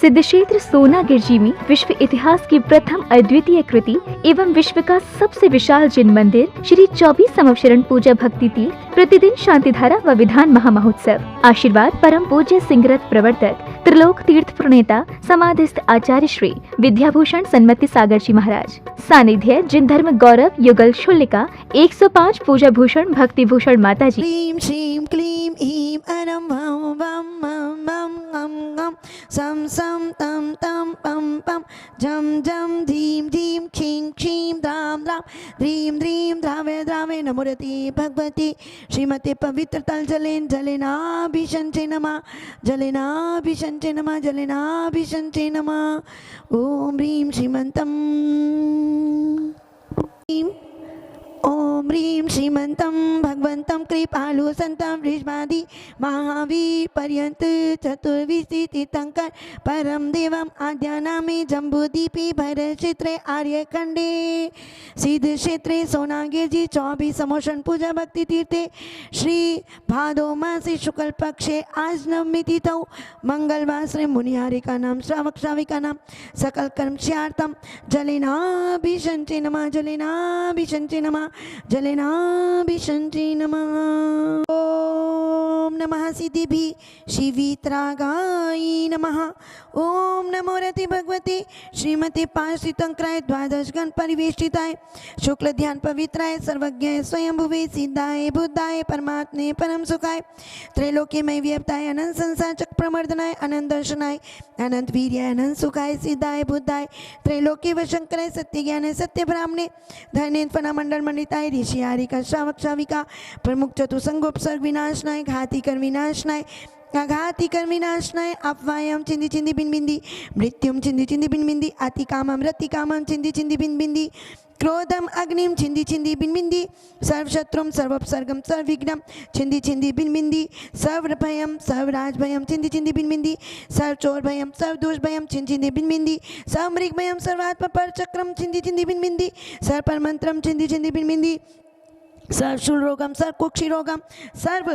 सिद्ध क्षेत्र सोनागिर जी में विश्व इतिहास की प्रथम अद्वितीय कृति एवं विश्व का सबसे विशाल जिन मंदिर श्री 24 समवशरण पूजा भक्ति तीर्थ प्रतिदिन शांतिधारा व विधान महामहोत्सव। आशीर्वाद परम पूज्य सिंहरथ प्रवर्तक त्रिलोक तीर्थ प्रणेता समाधिस्थ आचार्य श्री विद्याभूषण सन्मति सागर जी महाराज। सानिध्य जिन धर्म गौरव युगल शुल्लिका 105 पूजा भूषण भक्ति भूषण माता जी। क्लीं श्रीं क्लीं ईं अनं भं वं मं मं गं गं सं सं तं तं पं पं झं झं धीं धीं क्षीं क्षीं द्रां द्रां ह्रीं ह्रीं द्रावे द्रावे नमोरति भगवती श्रीमते पवित्र तल जलेन जलेनाभिषंचे नमः जलेनाभिषंचे नमः जलेनाभिषंचे नमः। ओम ह्रीं श्रीमन्तं ओम ह्रीं श्रीमन्तं भगवन्तं कृपालु संतं वृषभादि महावीर पर्यंत चतुर्विंशति तीर्थंकर परम देवम आद्यानामे जम्बूद्वीपे भरत क्षेत्रे आर्यखंडे सिद्ध क्षेत्रे सोनागिर जी 24 समोषण पूजा भक्ति तीर्थे श्री भादो मासे शुक्ल पक्षे आज नवमी तिथौ मंगलवार श्री मुनिहारिका नाम श्रावक श्राविका नाम सकल कर्मस्यार्थम जलेनाभिषंचे नमः जलेनाभिषंचे नमः जलेनाभिषंचे नमः। ओम नमः सिद्धिभिः शिवित्रागाय नमः। ओम नमो रति भगवते श्रीमते पार्श्वतंत्राय द्वादश गण परिवेष्टिताय शुक्ल ध्यान पवित्राय सर्वज्ञाय स्वयंभुवे सिद्धाय बुद्धाय परमात्मे परम सुखाय त्रैलोक्यमय व्याप्ताय अनंत संसार चक्र प्रमर्दनाय अनंत दर्शनाय अनंत वीर्याय अनंत सुखाय सिद्धाय बुद्धाय त्रैलोक्य वशंकराय सत्य ज्ञानाय सत्य ब्राह्मणे धनेन्द्र मंडल मंडिताय ऋषि हारिका श्रावक श्राविका प्रमुख चतुसंगोपसर्ग विनाशनाय घाती कर विनाशनाय आघाती कर विनाशनाय अपवायम चिंदी चिंदी बिन बिंदी मृत्युम चिंदी चिंदी बिन बिंदी अति कामम रति कामम चिंदी चिंदी बिन बिंदी क्रोधम अग्निम छिंदी छिंदी बिन बिंदी सर्वशत्रुम सर्वोपसर्गम सर्वविघ्नम छिंदी छिंदी बिन बिंदी सर्वभयम सर्वराज भयम छिंदी छिंदी बिन बिंदी सर्वचोर भयम सर्वदोष भयम छिंदी छिंदी बिन बिंदी सर्वमृग भयम सर्वात्म पर चक्रम छिंदी छिंदी बिन बिंदी सर्वपरमंत्रम छिंदी छिंदी बिन बिंदी सर्वशूल रोगम सर्वकुक्षी रोगम सर्व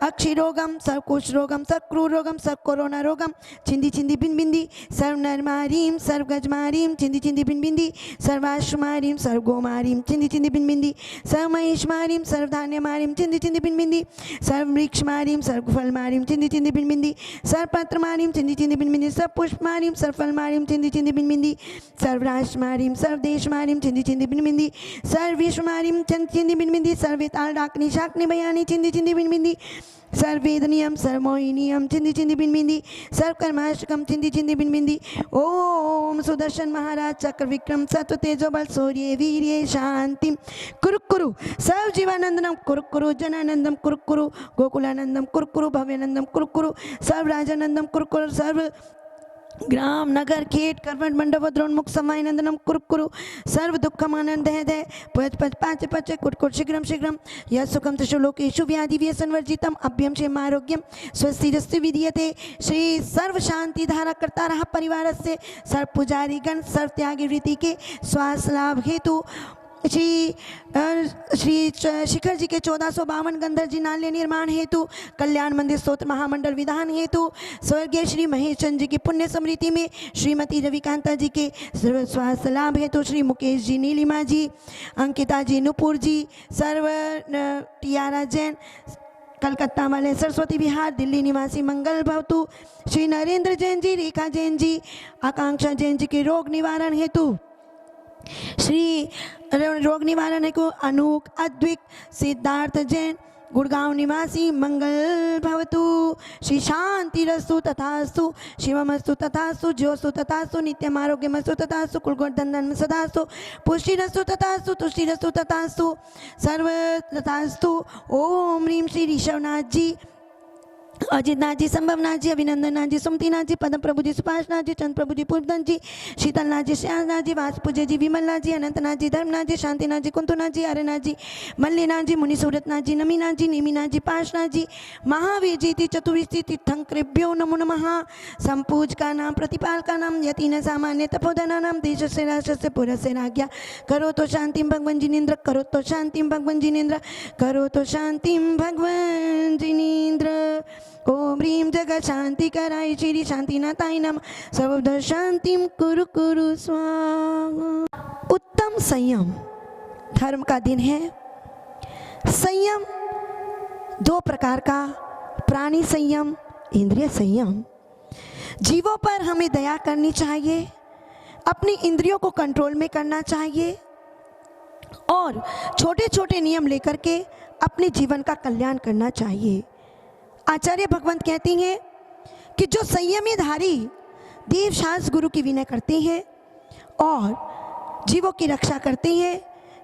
अक्षी रोगम सर्वकुश रोगम सर्वक्रूर रोगम सर्व कोरोना रोगम छिंदी छिंदी बिन बिंदी सर्व नरमारीम सर्व गजमारीम छिंदी छिंदी बिन बिंदी सर्वाश्वमारीम सर्व गोमारीम छिंदी छिंदी बिन बिंदी सर्व महिषमारीम सर्व धान्यमारीम छिंदी छिंदी बिन बिंदी सर्व वृक्षमारीम सर्व फलमारीम छिंदी छिंदी बिन बिंदी सर्व पत्रमारीम छिंदी छिंदी बिन बिंदी सर्व पुष्पमारीम सर्व फलमारीम छिंदी छिंदी बिन बिंदी सर्व राष्ट्रमारीम सर्व देशमारीम छिंदी छिंदी बिन बिंदी सर्व विश्वमारीम छिंदी छिंदी बिन बिंदी सर्वेताल डाकनी शाकनी बयानी चिंदी चिंदी बिन बिंदी सर्वेदनियम सर्वमोहिनियम चिंदी चिंदी बिन बिंदी सर्वकर्माष्टकम चिंदी चिंदी बिन बिंदी। ओम सुदर्शन महाराज चक्र विक्रम सत्व तेजो बल सूर्य वीर्य शांति कुरुकुरु सर्व जीवानंदनम कुरुकुरु जनानंदम कुरुकुरु गोकुलानंदम कुरुकुरु भव्यानंदम कुरुकुरु सर्व राजानंदम कुरुकुरु सर्व ग्राम नगर खेट करवट मंडप द्रोणमुख समय नंदनम कुरुकुरु सर्व दुखमानंद दय पच पच पाच पच कुटकुट शीघ्रम शीघ्रम यह सुखम त्रिषु लोकेषु व्याधि व्यसनवर्जितम अभ्यम क्षेम आरोग्यम स्वस्तिरस्तु विधीयते श्री सर्व शांति धारा करता रहा परिवार से सर्व पुजारी गण सर्व त्यागी वृत्ति के स्वास्थ्य लाभ हेतु श्री शिखर जी के 1452 गंधर जी नाल्य निर्माण हेतु कल्याण मंदिर स्तोत्र महामंडल विधान हेतु स्वर्गीय श्री महेश चंद्र जी की पुण्य स्मृति में श्रीमती रविकांता जी के स्वास्थ्य लाभ हेतु श्री मुकेश जी नीलिमा जी अंकिता जी नुपुर जी सर्व टियारा जैन कलकत्ता वाले सरस्वती विहार दिल्ली निवासी मंगल भवतु श्री नरेंद्र जैन जी रेखा जैन जी आकांक्षा जैन जी के रोग निवारण हेतु श्री रोग निवारण हेतु अनूक अद्विक सिद्धार्थ जैन गुड़गांव निवासी मंगल भवतु श्री शांति रस्तु तथास्तु शिवमस्तु तथास्तु ज्योस्तु तथास्तु नित्यम आरोग्यमस्तु तथास्तु कुलगोर्धन सदास्तु पुष्टिरस्तु तथास्तु तुष्टिरस्तु तथास्तु सर्व तथास्तु। ओम ह्रीं श्री ऋषभनाथ जी अजितनाथ जी संभवनाथ जी अभिनंदननाथ जी सुमतिनाथ जी पदम प्रभु जी सुभाषनाथ जी चंद्र प्रभु जी पूर्वधन जी शीतलनाथ जी श्यामनाथ जी वासपूज्य जी विमलनाथ जी अनंतनाथ जी धर्मनाथ जी शांतिनाथ जी कुंतुनाथ जी आर्यनाथ जी मल्लीनाथ जी मुनि सूरतनाथ जी नमीनाथ जी नेमीनाथ जी पार्शनाथ जी महावीर जी चतुर्विशी तीर्थंकरेभ्यो नमो नमः। संपूज का नाम प्रतिपाल का नाम यतीन सामान्य तपोधना नाम देश से राष्ट्र से पुर से राज्ञा करो तो शांति भगवान जिनेन्द्र करो तो शांति भगवान जिनेन्द्र करो तो शांति भगवान जिनेन्द्र। ओम ह्रीं जगत शांति कराय श्री शांतिनाथाय नमः सर्वदा शांतिम कुरु कुरु स्वाहा। उत्तम संयम धर्म का दिन है। संयम दो प्रकार का, प्राणी संयम, इंद्रिय संयम। जीवों पर हमें दया करनी चाहिए, अपनी इंद्रियों को कंट्रोल में करना चाहिए और छोटे छोटे नियम लेकर के अपने जीवन का कल्याण करना चाहिए। आचार्य भगवंत कहती हैं कि जो संयमी धारी देव शास्त्र गुरु की विनय करते हैं और जीवों की रक्षा करते हैं,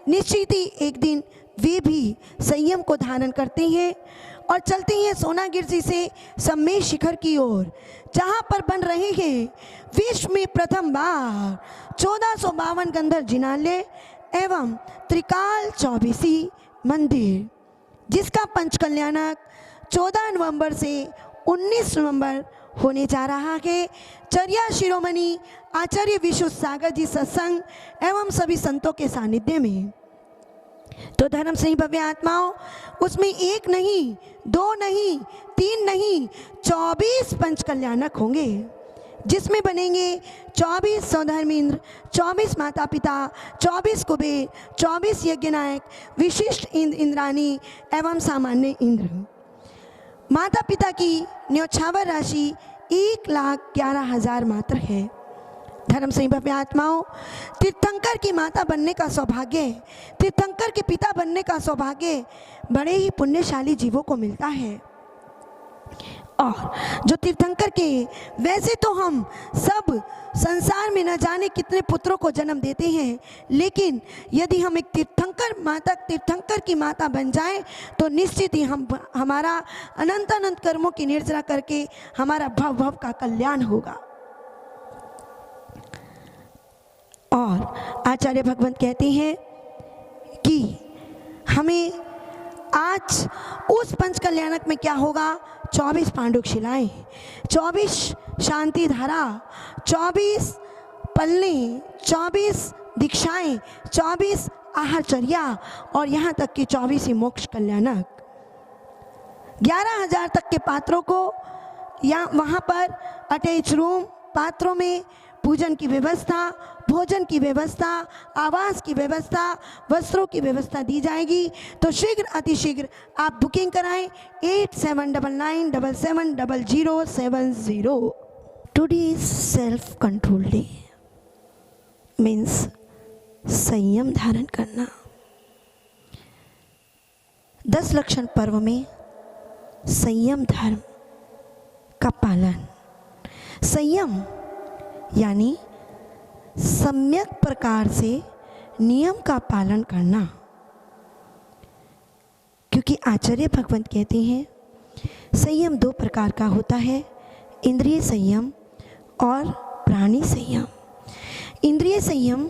निश्चित ही एक दिन वे भी संयम को धारण करते हैं और चलते हैं सोनागिरी से सम्मेद शिखर की ओर, जहाँ पर बन रहे हैं विश्व में प्रथम बार 1452 गंधर्व जिनालय एवं त्रिकाल 24 मंदिर, जिसका पंचकल्याणक 14 नवंबर से 19 नवंबर होने जा रहा है। चर्या शिरोमणि आचार्य विश्व सागर जी सत्संग एवं सभी संतों के सानिध्य में। तो धर्म सही भव्य आत्माओं, उसमें एक नहीं, दो नहीं, तीन नहीं, 24 पंचकल्याणक होंगे, जिसमें बनेंगे 24 सौधर्मेंद्र, 24 माता पिता, 24 कुबेर, 24 यज्ञनायक, विशिष्ट इंद्राणी एवं सामान्य इंद्र। माता पिता की न्यौछावर राशि 1,11,000 मात्र है। धर्म सही भव्य आत्माओं, तीर्थंकर की माता बनने का सौभाग्य, तीर्थंकर के पिता बनने का सौभाग्य बड़े ही पुण्यशाली जीवों को मिलता है। और जो तीर्थंकर के, वैसे तो हम सब संसार में न जाने कितने पुत्रों को जन्म देते हैं, लेकिन यदि हम एक तीर्थंकर की माता बन जाएं तो निश्चित ही हमारा अनंत अनंत कर्मों की निर्जरा करके हमारा भव भव का कल्याण होगा। और आचार्य भगवंत कहते हैं कि हमें आज उस पंचकल्याणक में क्या होगा, 24 पांडुक शिलाएं, 24 शांति धारा, 24 पल्ले, 24 दीक्षाएं, 24 आहारचर्या और यहाँ तक कि 24 ही मोक्ष कल्याणक। 11,000 तक के पात्रों को या वहाँ पर अटैच रूम, पात्रों में पूजन की व्यवस्था, भोजन की व्यवस्था, आवास की व्यवस्था, वस्त्रों की व्यवस्था दी जाएगी। तो शीघ्र अतिशीघ्र आप बुकिंग कराएं 8799770070। Today is self control day, means संयम धारण करना। 10 लक्षण पर्व में संयम धर्म का पालन, संयम यानी सम्यक प्रकार से नियम का पालन करना। क्योंकि आचार्य भगवंत कहते हैं संयम 2 प्रकार का होता है, इंद्रिय संयम और प्राणी संयम। इंद्रिय संयम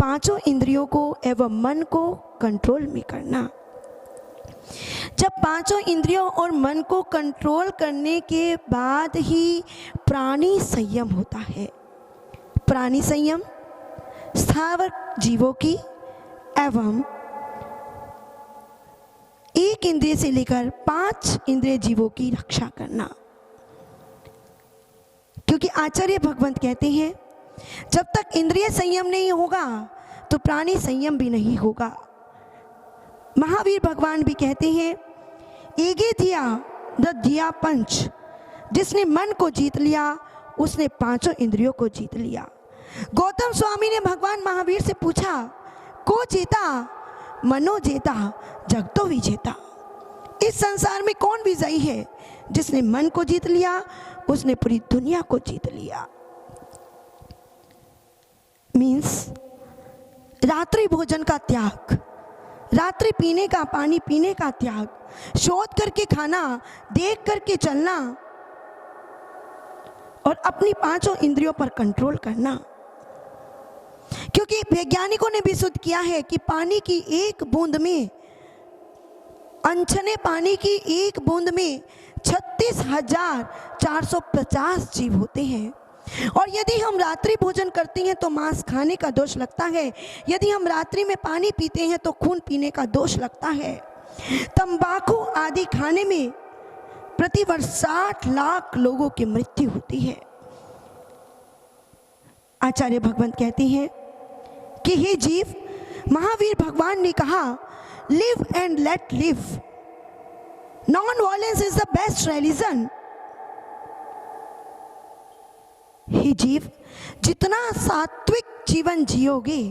5 इंद्रियों को एवं मन को कंट्रोल में करना। जब 5 इंद्रियों और मन को कंट्रोल करने के बाद ही प्राणी संयम होता है। प्राणी संयम स्थावर जीवों की एवं 1 इंद्रिय से लेकर 5 इंद्रिय जीवों की रक्षा करना। क्योंकि आचार्य भगवंत कहते हैं जब तक इंद्रिय संयम नहीं होगा तो प्राणी संयम भी नहीं होगा। महावीर भगवान भी कहते हैं एगे दिया द दिया पंच, जिसने मन को जीत लिया उसने 5 इंद्रियों को जीत लिया। गौतम स्वामी ने भगवान महावीर से पूछा, को जीता? मनो जेता जगतो विजेता। इस संसार में कौन विजयी है? जिसने मन को जीत लिया उसने पूरी दुनिया को जीत लिया। मीन्स रात्रि भोजन का त्याग, रात्रि पीने का, पानी पीने का त्याग, शोध करके खाना, देख करके चलना और अपनी 5 इंद्रियों पर कंट्रोल करना। क्योंकि वैज्ञानिकों ने भी सिद्ध किया है कि पानी की एक बूंद में, अनछने पानी की एक बूंद में 36,450 जीव होते हैं। और यदि हम रात्रि भोजन करते हैं तो मांस खाने का दोष लगता है, यदि हम रात्रि में पानी पीते हैं तो खून पीने का दोष लगता है, तंबाकू आदि खाने में प्रतिवर्ष 60 लाख लोगों की मृत्यु होती है। आचार्य भगवंत कहते हैं कि हे जीव, महावीर भगवान ने कहा live and let live, non violence is the best religion. हे जीव, जितना सात्विक जीवन जियोगे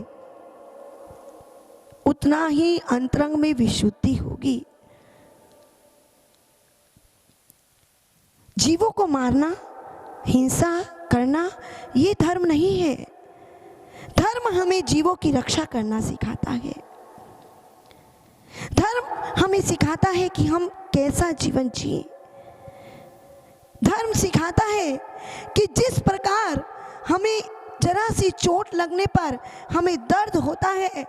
उतना ही अंतरंग में विशुद्धि होगी। जीवों को मारना, हिंसा करना ये धर्म नहीं है। धर्म हमें जीवों की रक्षा करना सिखाता है। धर्म हमें सिखाता है कि हम कैसा जीवन जिए। धर्म सिखाता है कि जिस प्रकार हमें जरा सी चोट लगने पर हमें दर्द होता है,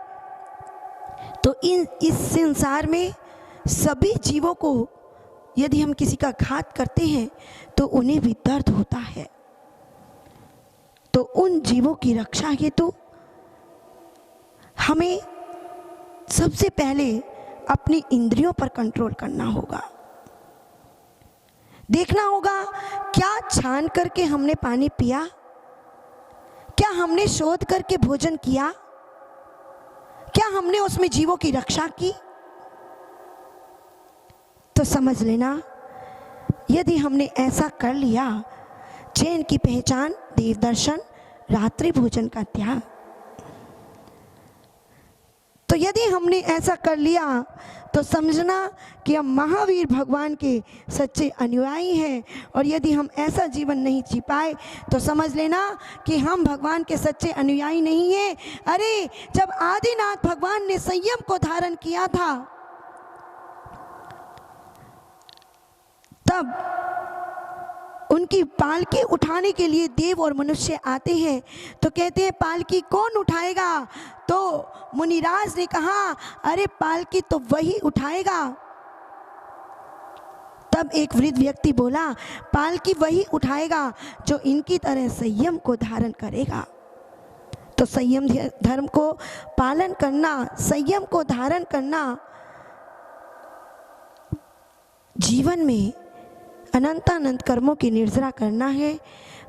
तो इस संसार में सभी जीवों को यदि हम किसी का घात करते हैं तो उन्हें भी दर्द होता है। तो उन जीवों की रक्षा हेतु हमें सबसे पहले अपनी इंद्रियों पर कंट्रोल करना होगा। देखना होगा क्या छान करके हमने पानी पिया, क्या हमने शोध करके भोजन किया, क्या हमने उसमें जीवों की रक्षा की। तो समझ लेना, यदि हमने ऐसा कर लिया, चैन की पहचान देव दर्शन, रात्रि भोजन का त्याग, तो यदि हमने ऐसा कर लिया तो समझना कि हम महावीर भगवान के सच्चे अनुयायी हैं। और यदि हम ऐसा जीवन नहीं जी पाए तो समझ लेना कि हम भगवान के सच्चे अनुयायी नहीं हैं। अरे, जब आदिनाथ भगवान ने संयम को धारण किया था, तब उनकी पालकी उठाने के लिए देव और मनुष्य आते हैं, तो कहते हैं पालकी कौन उठाएगा। तो मुनिराज ने कहा अरे पालकी तो वही उठाएगा। तब एक वृद्ध व्यक्ति बोला पालकी वही उठाएगा जो इनकी तरह संयम को धारण करेगा। तो संयम धर्म को पालन करना, संयम को धारण करना जीवन में अनंत कर्मों की निर्जरा करना है।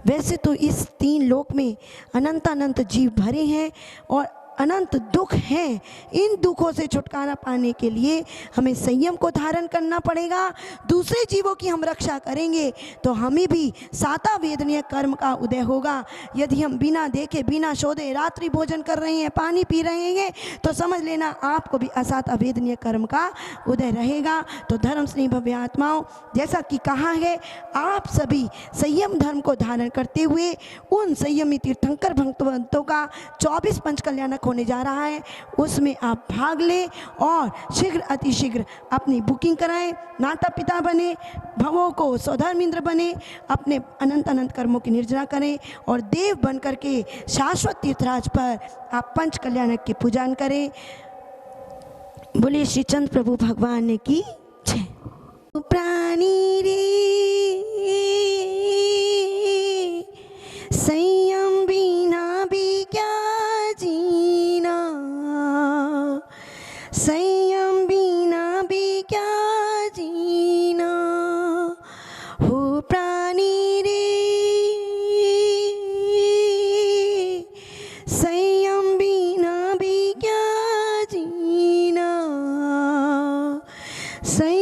वैसे तो इस 3 लोक में अनंत जीव भरे हैं और अनंत दुख हैं। इन दुखों से छुटकारा पाने के लिए हमें संयम को धारण करना पड़ेगा। दूसरे जीवों की हम रक्षा करेंगे तो हमें भी साता वेदनीय कर्म का उदय होगा। यदि हम बिना देखे बिना शोधे रात्रि भोजन कर रहे हैं, पानी पी रहे हैं, तो समझ लेना आपको भी असाता वेदनीय कर्म का उदय रहेगा। तो धर्म स्नेही भव्य आत्माओं, जैसा कि कहा है, आप सभी संयम धर्म को धारण करते हुए उन संयमी तीर्थंकर भक्तवंतों का 24 पंच कल्याणक होने जा रहा है, उसमें आप भाग लें और शीघ्र अतिशीघ्र अपनी बुकिंग कराएं। माता पिता बने, भवों को स्वधर्मिंद्र बने, अपने अनंत कर्मों की निर्जरा करें और देव बन करके शाश्वत तीर्थराज पर आप पंच कल्याणक की पूजन करें। बोलिए श्री चंद्र प्रभु भगवान की जय। प्राणी रे संयम बिना भी क्या जीना, संयम बिना भी क्या जीना, हो प्राणी रे संयम बिना भी क्या जीना, संयम